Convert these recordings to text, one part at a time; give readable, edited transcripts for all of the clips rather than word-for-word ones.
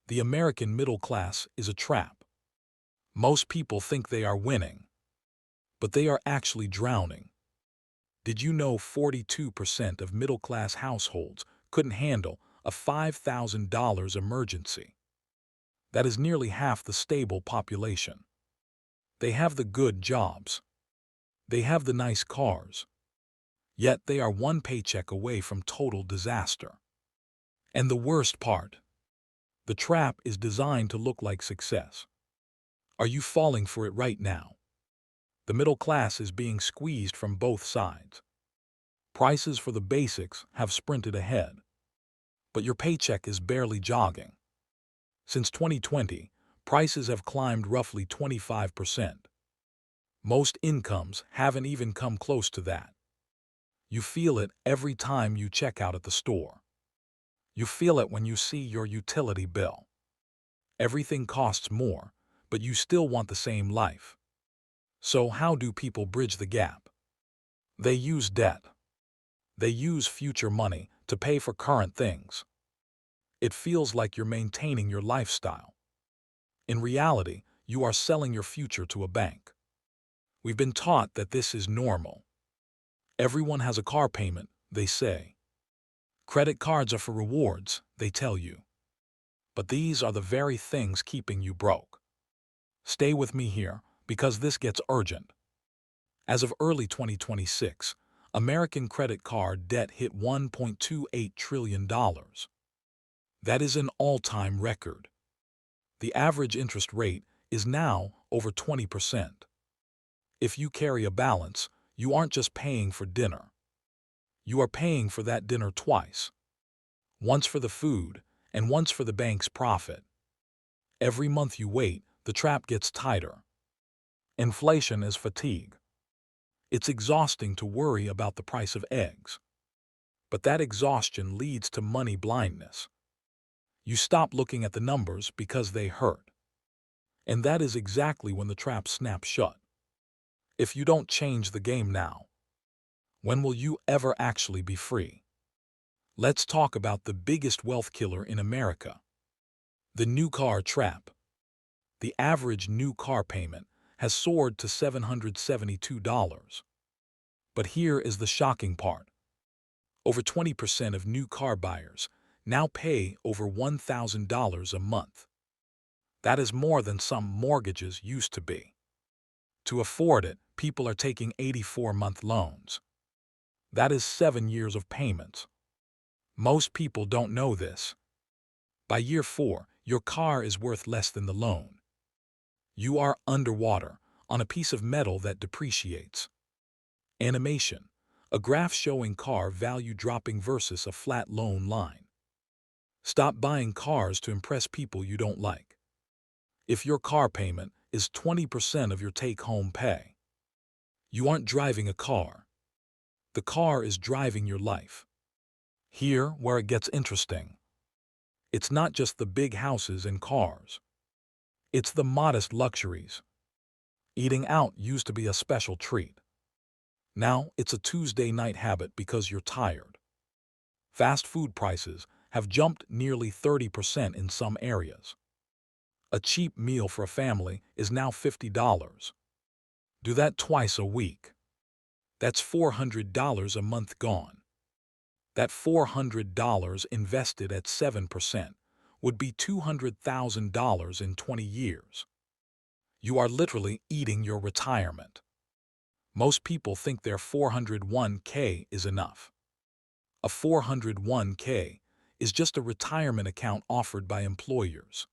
The American middle class is a trap. Most people think they are winning, but they are actually drowning. Did you know 42% of middle-class households couldn't handle a $5,000 emergency? That is nearly half the stable population. They have the good jobs. They have the nice cars. Yet they are one paycheck away from total disaster. And the worst part, the trap is designed to look like success. Are you falling for it right now? The middle class is being squeezed from both sides. Prices for the basics have sprinted ahead, but your paycheck is barely jogging. Since 2020, prices have climbed roughly 25%. Most incomes haven't even come close to that. You feel it every time you check out at the store. You feel it when you see your utility bill. Everything costs more, but you still want the same life. So how do people bridge the gap? They use debt. They use future money to pay for current things. It feels like you're maintaining your lifestyle. In reality, you are selling your future to a bank. We've been taught that this is normal. Everyone has a car payment, they say. Credit cards are for rewards, they tell you. But these are the very things keeping you broke. Stay with me here, because this gets urgent. As of early 2026, American credit card debt hit $1.28 trillion. That is an all-time record. The average interest rate is now over 20%. If you carry a balance, you aren't just paying for dinner. You are paying for that dinner twice. Once for the food, and once for the bank's profit. Every month you wait, the trap gets tighter. Inflation is fatigue. It's exhausting to worry about the price of eggs. But that exhaustion leads to money blindness. You stop looking at the numbers because they hurt. And that is exactly when the trap snaps shut. If you don't change the game now, when will you ever actually be free? Let's talk about the biggest wealth killer in America. The new car trap. The average new car payment has soared to $772. But here is the shocking part. Over 20% of new car buyers now pay over $1,000 a month. That is more than some mortgages used to be. To afford it, people are taking 84-month loans. That is 7 years of payments. Most people don't know this. By year 4, your car is worth less than the loan. You are underwater on a piece of metal that depreciates. Animation, a graph showing car value dropping versus a flat loan line. Stop buying cars to impress people you don't like. If your car payment is 20% of your take-home pay, you aren't driving a car. The car is driving your life. Here, where it gets interesting. It's not just the big houses and cars. It's the modest luxuries. Eating out used to be a special treat. Now it's a Tuesday night habit because you're tired. Fast food prices have jumped nearly 30% in some areas. A cheap meal for a family is now $50. Do that twice a week. That's $400 a month gone. That $400 invested at 7% would be $200,000 in 20 years. You are literally eating your retirement. Most people think their 401k is enough. A 401k is just a retirement account offered by employers.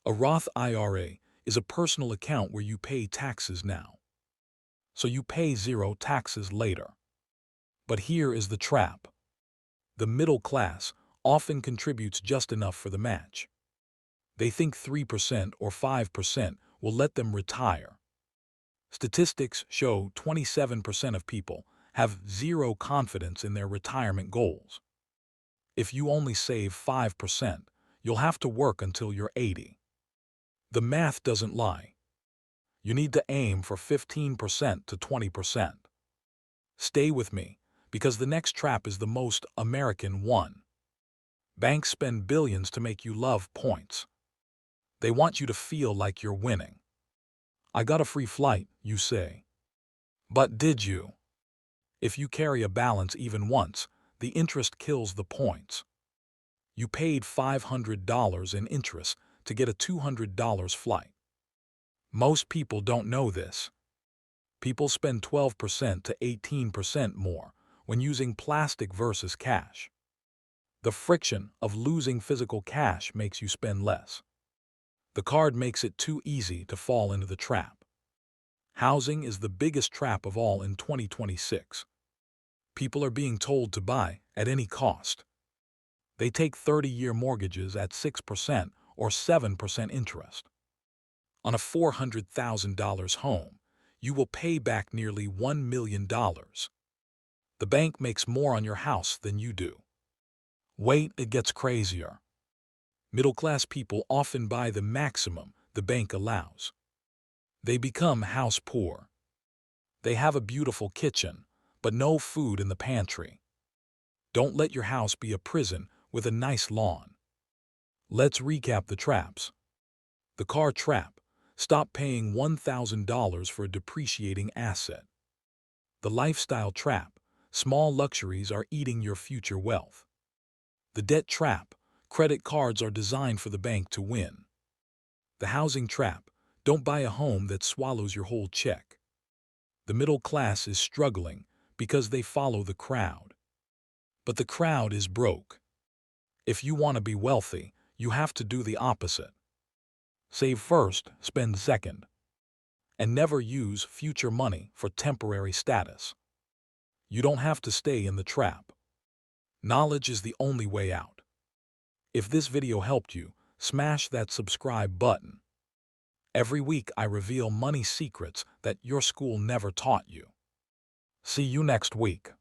A Roth IRA is a personal account where you pay taxes now. So you pay zero taxes later. But here is the trap. The middle class often contributes just enough for the match. They think 3% or 5% will let them retire. Statistics show 27% of people have zero confidence in their retirement goals. If you only save 5%, you'll have to work until you're 80. The math doesn't lie. You need to aim for 15% to 20%. Stay with me, because the next trap is the most American one. Banks spend billions to make you love points. They want you to feel like you're winning. I got a free flight, you say. But did you? If you carry a balance even once, the interest kills the points. You paid $500 in interest to get a $200 flight. Most people don't know this. People spend 12% to 18% more when using plastic versus cash. The friction of losing physical cash makes you spend less. The card makes it too easy to fall into the trap. Housing is the biggest trap of all in 2026. People are being told to buy at any cost. They take 30-year mortgages at 6% or 7% interest. On a $400,000 home, you will pay back nearly $1 million. The bank makes more on your house than you do. Wait, it gets crazier. Middle-class people often buy the maximum the bank allows. They become house poor. They have a beautiful kitchen, but no food in the pantry. Don't let your house be a prison with a nice lawn. Let's recap the traps. The car trap. Stop paying $1,000 for a depreciating asset. The lifestyle trap. Small luxuries are eating your future wealth. The debt trap. Credit cards are designed for the bank to win. The housing trap. Don't buy a home that swallows your whole check. The middle class is struggling because they follow the crowd. But the crowd is broke. If you want to be wealthy, you have to do the opposite. Save first, spend second. And never use future money for temporary status. You don't have to stay in the trap. Knowledge is the only way out. If this video helped you, smash that subscribe button. Every week I reveal money secrets that your school never taught you. See you next week.